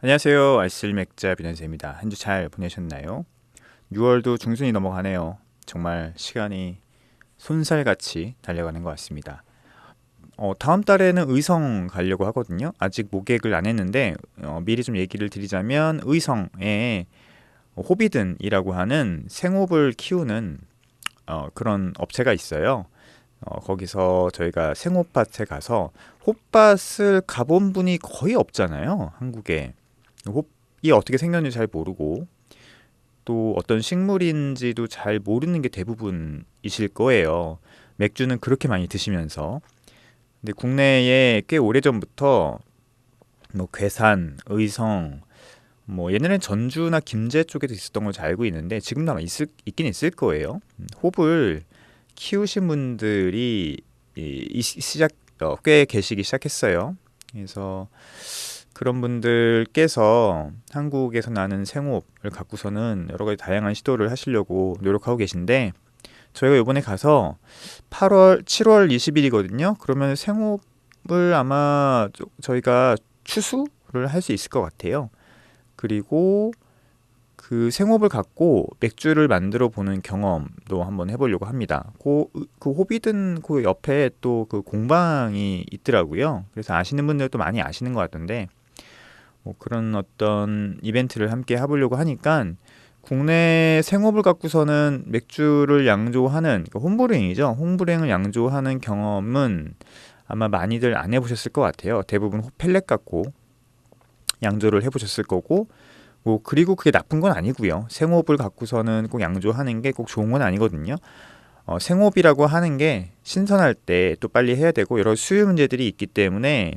안녕하세요. 알쓸맥자 비련세입니다. 한 주 잘 보내셨나요? 6월도 중순이 넘어가네요. 정말 시간이 손살같이 달려가는 것 같습니다. 다음 달에는 의성 가려고 하거든요. 아직 모객을 안 했는데 미리 좀 얘기를 드리자면 의성에 호비든이라고 하는 생호를 키우는 그런 업체가 있어요. 거기서 저희가 생호밭에 가서 호밭을 가본 분이 거의 없잖아요. 한국에. 홉이 어떻게 생겼는지 잘 모르고 또 어떤 식물인지도 잘 모르는 게 대부분이실 거예요. 맥주는 그렇게 많이 드시면서. 근데 국내에 꽤 오래전부터 뭐 괴산, 의성, 뭐 예전엔 전주나 김제 쪽에도 있었던 걸 잘 알고 있는데 지금도 아마 있긴 있을 거예요. 홉을 키우신 분들이 꽤 계시기 시작했어요. 그래서 그런 분들께서 한국에서 나는 생업을 갖고서는 여러 가지 다양한 시도를 하시려고 노력하고 계신데 저희가 이번에 가서 7월 20일이거든요. 그러면 생업을 아마 저희가 추수를 할 수 있을 것 같아요. 그리고 그 생업을 갖고 맥주를 만들어 보는 경험도 한번 해보려고 합니다. 그 호비든 그 옆에 또 그 공방이 있더라고요. 그래서 아시는 분들도 많이 아시는 것 같던데 뭐 그런 어떤 이벤트를 함께 해보려고 하니까 국내 생업을 갖고서는 맥주를 양조하는 그러니까 홈브레잉이죠. 홈브레잉을 양조하는 경험은 아마 많이들 안 해보셨을 것 같아요. 대부분 펠렛 갖고 양조를 해보셨을 거고 뭐 그리고 그게 나쁜 건 아니고요. 생업을 갖고서는 꼭 양조하는 게 꼭 좋은 건 아니거든요. 생업이라고 하는 게 신선할 때 또 빨리 해야 되고 여러 수요 문제들이 있기 때문에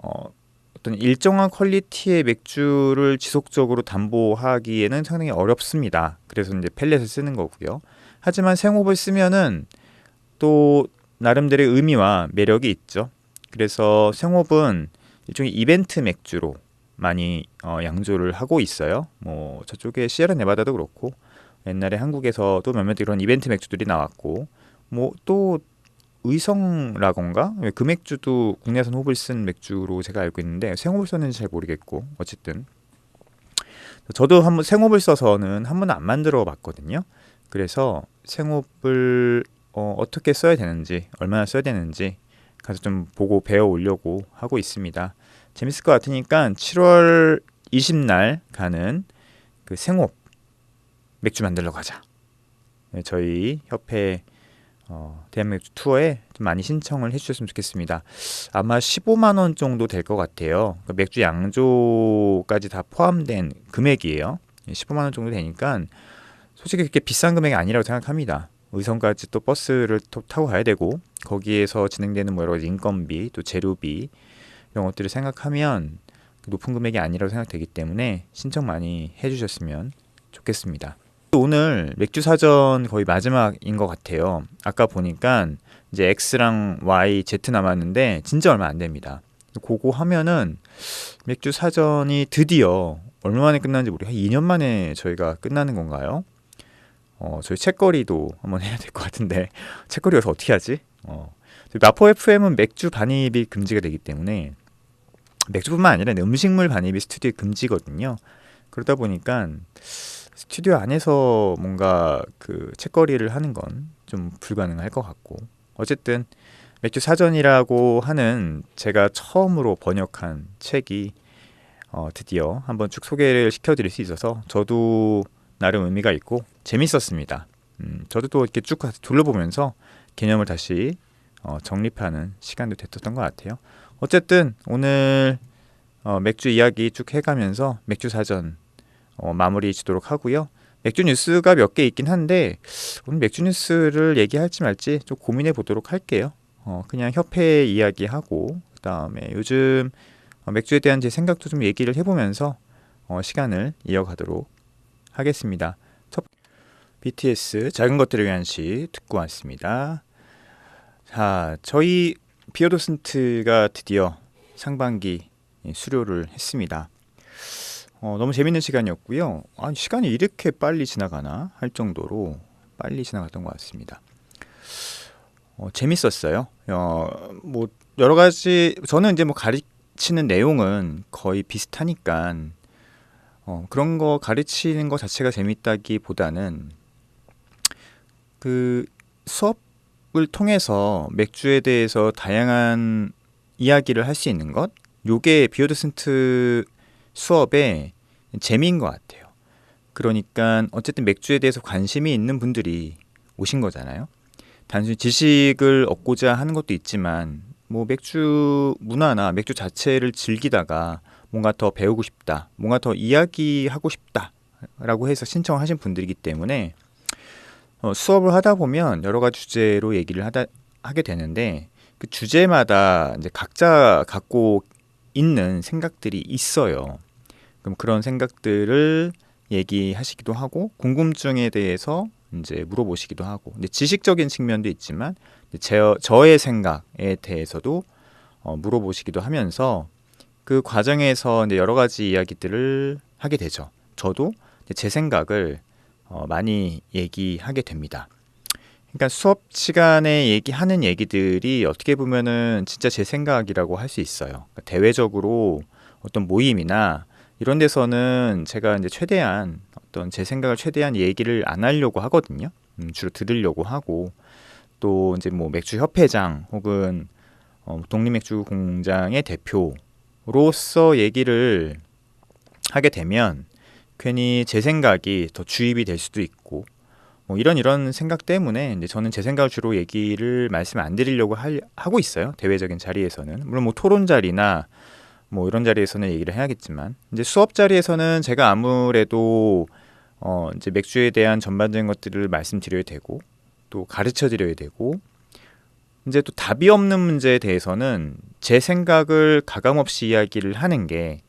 어, 어떤 일정한 퀄리티의 맥주를 지속적으로 담보하기에는 상당히 어렵습니다. 그래서 이제 펠렛을 쓰는 거고요. 하지만 생홉을 쓰면은 또 나름대로의 의미와 매력이 있죠. 그래서 생홉은 일종의 이벤트 맥주로 많이 양조를 하고 있어요. 뭐 저쪽에 시에라 네바다도 그렇고 옛날에 한국에서도 몇몇 이런 이벤트 맥주들이 나왔고 뭐또 의성라건가? 그 맥주도 국내산 홉을 쓴 맥주로 제가 알고 있는데 생홉을 썼는지 잘 모르겠고 어쨌든 저도 한번 생홉을 써서는 한 번도 안 만들어 봤거든요. 그래서 생홉을 어떻게 써야 되는지 얼마나 써야 되는지 가서 좀 보고 배워 오려고 하고 있습니다. 재밌을 것 같으니까 7월 20날 가는 그 생홉 맥주 만들러 가자. 네, 저희 협회 대한맥주 투어에 좀 많이 신청을 해주셨으면 좋겠습니다. 아마 15만 원 정도 될 것 같아요. 그러니까 맥주 양조까지 다 포함된 금액이에요. 15만 원 정도 되니까 솔직히 그렇게 비싼 금액이 아니라고 생각합니다. 의성까지 또 버스를 타고 가야 되고 거기에서 진행되는 뭐 여러 가지 인건비 또 재료비 이런 것들을 생각하면 높은 금액이 아니라고 생각되기 때문에 신청 많이 해주셨으면 좋겠습니다. 오늘 맥주 사전 거의 마지막인 것 같아요. 아까 보니까 이제 X랑 Y, Z 남았는데 진짜 얼마 안 됩니다. 그거 하면은 맥주 사전이 드디어 얼마 만에 끝나는지 모르겠어요. 한 2년 만에 저희가 끝나는 건가요? 저희 책거리도 한번 해야 될 것 같은데 책거리 여기서 어떻게 하지? 마포 FM은 맥주 반입이 금지가 되기 때문에 맥주뿐만 아니라 음식물 반입이 스튜디오에 금지거든요. 그러다 보니까 스튜디오 안에서 뭔가 그 책거리를 하는 건 좀 불가능할 것 같고 어쨌든 맥주 사전이라고 하는 제가 처음으로 번역한 책이 드디어 한번 쭉 소개를 시켜드릴 수 있어서 저도 나름 의미가 있고 재밌었습니다. 저도 또 이렇게 쭉 둘러보면서 개념을 다시 정립하는 시간도 됐었던 것 같아요. 어쨌든 오늘 맥주 이야기 쭉 해가면서 맥주 사전 마무리 지도록 하고요. 맥주 뉴스가 몇 개 있긴 한데 오늘 맥주 뉴스를 얘기할지 말지 좀 고민해 보도록 할게요. 그냥 협회 이야기하고 그다음에 요즘 맥주에 대한 제 생각도 좀 얘기를 해보면서 시간을 이어가도록 하겠습니다. BTS 작은 것들을 위한 시 듣고 왔습니다. 자, 저희 비어도슨트가 드디어 상반기 수료를 했습니다. 너무 재밌는 시간이었고요. 시간이 이렇게 빨리 지나가나 할 정도로 빨리 지나갔던 것 같습니다. 재밌었어요. 뭐 여러 가지 저는 이제 뭐 가르치는 내용은 거의 비슷하니까 그런 거 가르치는 거 자체가 재밌다기보다는 그 수업을 통해서 맥주에 대해서 다양한 이야기를 할 수 있는 것, 요게 비오더슨트 수업의 재미인 것 같아요. 그러니까 어쨌든 맥주에 대해서 관심이 있는 분들이 오신 거잖아요. 단순히 지식을 얻고자 하는 것도 있지만 뭐 맥주 문화나 맥주 자체를 즐기다가 뭔가 더 배우고 싶다, 뭔가 더 이야기하고 싶다라고 해서 신청하신 분들이기 때문에 수업을 하다 보면 여러 가지 주제로 얘기를 하게 되는데 그 주제마다 이제 각자 갖고 있는 생각들이 있어요. 그럼 그런 생각들을 얘기하시기도 하고 궁금증에 대해서 이제 물어보시기도 하고 근데 지식적인 측면도 있지만 저의 생각에 대해서도 물어보시기도 하면서 그 과정에서 이제 여러 가지 이야기들을 하게 되죠. 저도 제 생각을 많이 얘기하게 됩니다. 그러니까 수업 시간에 얘기하는 얘기들이 어떻게 보면은 진짜 제 생각이라고 할 수 있어요. 그러니까 대외적으로 어떤 모임이나 이런 데서는 제가 이제 최대한 어떤 제 생각을 최대한 얘기를 안 하려고 하거든요. 주로 들으려고 하고 또 이제 뭐 맥주 협회장 혹은 독립맥주 공장의 대표로서 얘기를 하게 되면 괜히 제 생각이 더 주입이 될 수도 있고 뭐 이런 생각 때문에 이제 저는 제 생각을 주로 얘기를 말씀 안 드리려고 하고 있어요. 대외적인 자리에서는 물론 뭐 토론 자리나 뭐 이런 자리에서는 얘기를 해야겠지만 이제 수업 자리에서는 제가 아무래도 이제 맥주에 대한 전반적인 것들을 말씀드려야 되고 또 가르쳐 드려야 되고 이제 또 답이 없는 문제에 대해서는 제 생각을 가감없이 이야기를 하는 게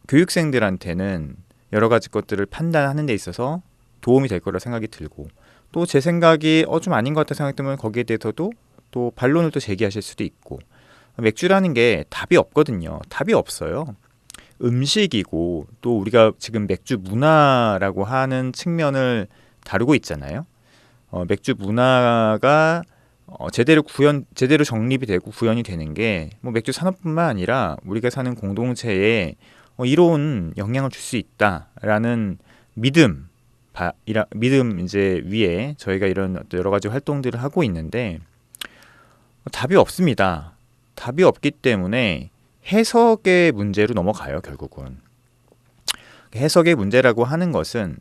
교육생들한테는 여러 가지 것들을 판단하는 데 있어서 도움이 될 거라 생각이 들고 또 제 생각이 좀 아닌 것 같다 생각되면 거기에 대해서도 또 반론을 또 제기하실 수도 있고 맥주라는 게 답이 없거든요. 답이 없어요. 음식이고 또 우리가 지금 맥주 문화라고 하는 측면을 다루고 있잖아요. 맥주 문화가 제대로 정립이 되고 구현이 되는 게 뭐 맥주 산업뿐만 아니라 우리가 사는 공동체에 이로운 영향을 줄 수 있다라는 믿음 이제 위에 저희가 이런 여러 가지 활동들을 하고 있는데 답이 없습니다. 답이 없기 때문에 해석의 문제로 넘어가요. 결국은 해석의 문제라고 하는 것은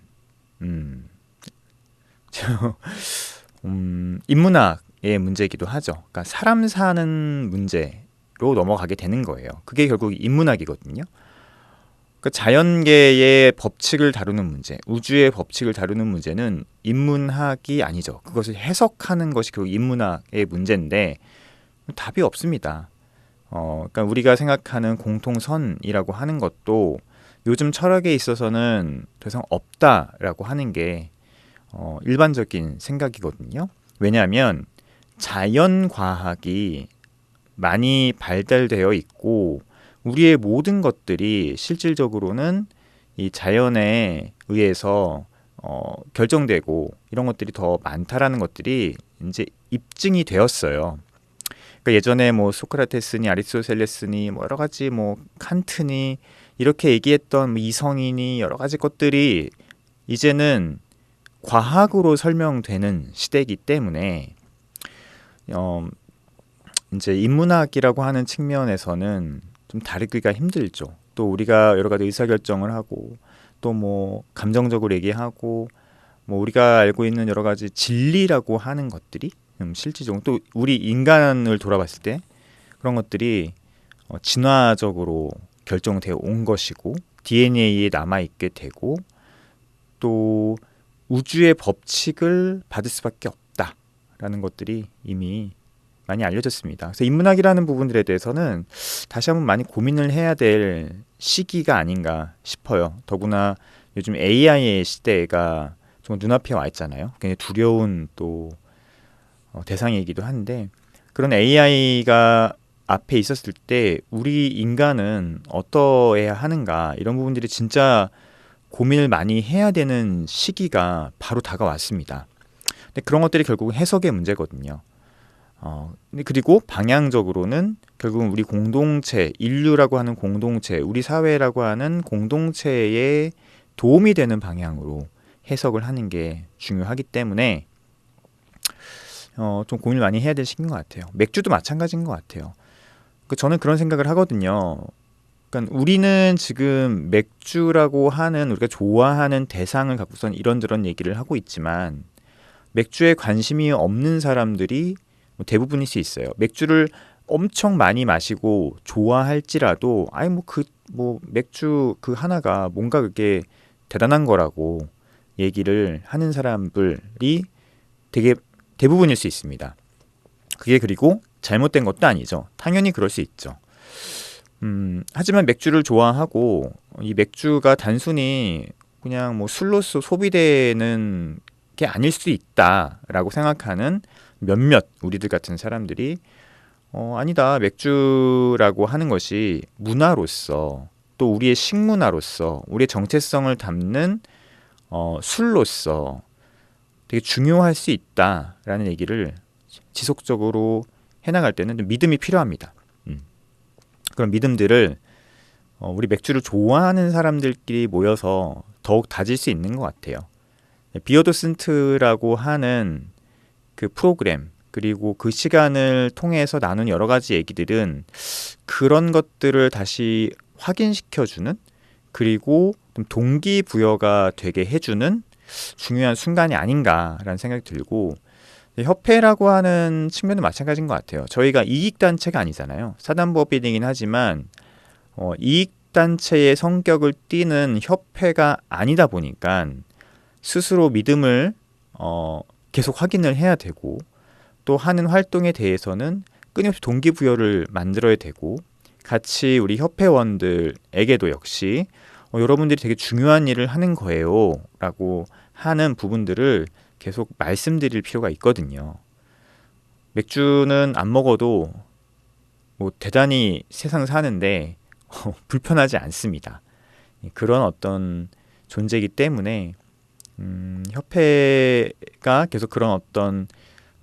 인문학의 문제이기도 하죠. 그러니까 사람 사는 문제로 넘어가게 되는 거예요. 그게 결국 인문학이거든요. 그러니까 자연계의 법칙을 다루는 문제, 우주의 법칙을 다루는 문제는 인문학이 아니죠. 그것을 해석하는 것이 결국 인문학의 문제인데 답이 없습니다. 그러니까 우리가 생각하는 공통선이라고 하는 것도 요즘 철학에 있어서는 더 이상 없다라고 하는 게 일반적인 생각이거든요. 왜냐하면 자연과학이 많이 발달되어 있고 우리의 모든 것들이 실질적으로는 이 자연에 의해서 결정되고 이런 것들이 더 많다라는 것들이 이제 입증이 되었어요. 그러니까 예전에 뭐 소크라테스니 아리스토텔레스니 뭐 여러 가지 뭐 칸트니 이렇게 얘기했던 뭐 이성이니 여러 가지 것들이 이제는 과학으로 설명되는 시대이기 때문에 이제 인문학이라고 하는 측면에서는 좀 다루기가 힘들죠. 또 우리가 여러 가지 의사결정을 하고 또 뭐 감정적으로 얘기하고 뭐 우리가 알고 있는 여러 가지 진리라고 하는 것들이 실질적으로 또 우리 인간을 돌아봤을 때 그런 것들이 진화적으로 결정되어 온 것이고 DNA에 남아있게 되고 또 우주의 법칙을 받을 수밖에 없다라는 것들이 이미 많이 알려졌습니다. 그래서 인문학이라는 부분들에 대해서는 다시 한번 많이 고민을 해야 될 시기가 아닌가 싶어요. 더구나 요즘 AI의 시대가 정말 눈앞에 와 있잖아요. 굉장히 두려운 또 대상이기도 한데 그런 AI가 앞에 있었을 때 우리 인간은 어떠해야 하는가 이런 부분들이 진짜 고민을 많이 해야 되는 시기가 바로 다가왔습니다. 근데 그런 것들이 결국 해석의 문제거든요. 근데 그리고 방향적으로는 결국은 우리 공동체, 인류라고 하는 공동체, 우리 사회라고 하는 공동체에 도움이 되는 방향으로 해석을 하는 게 중요하기 때문에 좀 고민을 많이 해야 될 시기인 것 같아요. 맥주도 마찬가지인 것 같아요. 저는 그런 생각을 하거든요. 그러니까 우리는 지금 맥주라고 하는 우리가 좋아하는 대상을 갖고선 이런저런 얘기를 하고 있지만 맥주에 관심이 없는 사람들이 대부분일 수 있어요. 맥주를 엄청 많이 마시고 좋아할지라도 아니 뭐 맥주 그 하나가 뭔가 그게 대단한 거라고 얘기를 하는 사람들이 되게 대부분일 수 있습니다. 그게 그리고 잘못된 것도 아니죠. 당연히 그럴 수 있죠. 하지만 맥주를 좋아하고 이 맥주가 단순히 그냥 뭐 술로서 소비되는 게 아닐 수도 있다라고 생각하는 몇몇 우리들 같은 사람들이 아니다. 맥주라고 하는 것이 문화로서 또 우리의 식문화로서 우리의 정체성을 담는 술로서 되게 중요할 수 있다라는 얘기를 지속적으로 해나갈 때는 좀 믿음이 필요합니다. 그런 믿음들을 우리 맥주를 좋아하는 사람들끼리 모여서 더욱 다질 수 있는 것 같아요. 비어도슨트라고 하는 그 프로그램 그리고 그 시간을 통해서 나눈 여러 가지 얘기들은 그런 것들을 다시 확인시켜주는 그리고 좀 동기부여가 되게 해주는 중요한 순간이 아닌가라는 생각이 들고 협회라고 하는 측면도 마찬가지인 것 같아요. 저희가 이익단체가 아니잖아요. 사단법인이긴 하지만 이익단체의 성격을 띠는 협회가 아니다 보니까 스스로 믿음을 계속 확인을 해야 되고 또 하는 활동에 대해서는 끊임없이 동기부여를 만들어야 되고 같이 우리 협회원들에게도 역시 여러분들이 되게 중요한 일을 하는 거예요 라고 하는 부분들을 계속 말씀드릴 필요가 있거든요. 맥주는 안 먹어도 뭐 대단히 세상 사는데 불편하지 않습니다. 그런 어떤 존재이기 때문에 협회가 계속 그런 어떤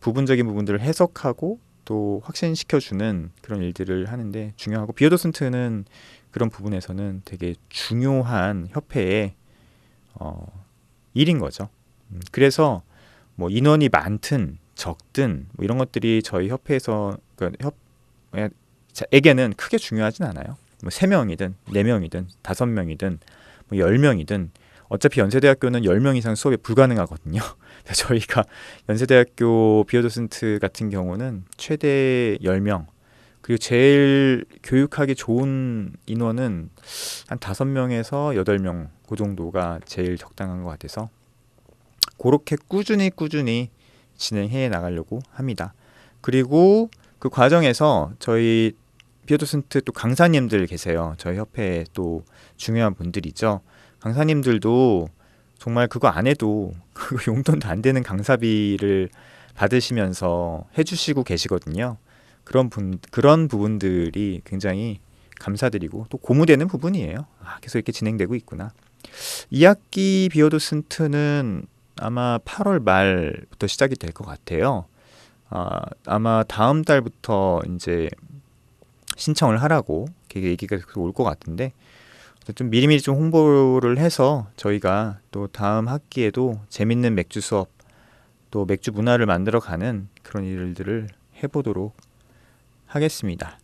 부분적인 부분들을 해석하고 또 확신시켜주는 그런 일들을 하는데 중요하고 비어도슨트는 그런 부분에서는 되게 중요한 협회의 일인 거죠. 그래서 뭐 인원이 많든 적든 뭐 이런 것들이 저희 협회에서 에게는 크게 중요하진 않아요. 뭐 3명이든 4명이든 5명이든 뭐 10명이든 어차피 연세대학교는 10명 이상 수업이 불가능하거든요. 저희가 연세대학교 비어도슨트 같은 경우는 최대 10명 그리고 제일 교육하기 좋은 인원은 한 5명에서 8명 그 정도가 제일 적당한 것 같아서 그렇게 꾸준히 진행해 나가려고 합니다. 그리고 그 과정에서 저희 비어도슨트 또 강사님들 계세요. 저희 협회에 또 중요한 분들이죠. 강사님들도 정말 그거 안 해도 그거 용돈도 안 되는 강사비를 받으시면서 해주시고 계시거든요. 그런 부분들이 굉장히 감사드리고 또 고무되는 부분이에요. 계속 이렇게 진행되고 있구나. 2학기 비어도슨트는 아마 8월 말부터 시작이 될 것 같아요. 아마 다음 달부터 이제 신청을 하라고 얘기가 올 것 같은데 좀 미리미리 좀 홍보를 해서 저희가 또 다음 학기에도 재밌는 맥주 수업 또 맥주 문화를 만들어가는 그런 일들을 해보도록 하겠습니다.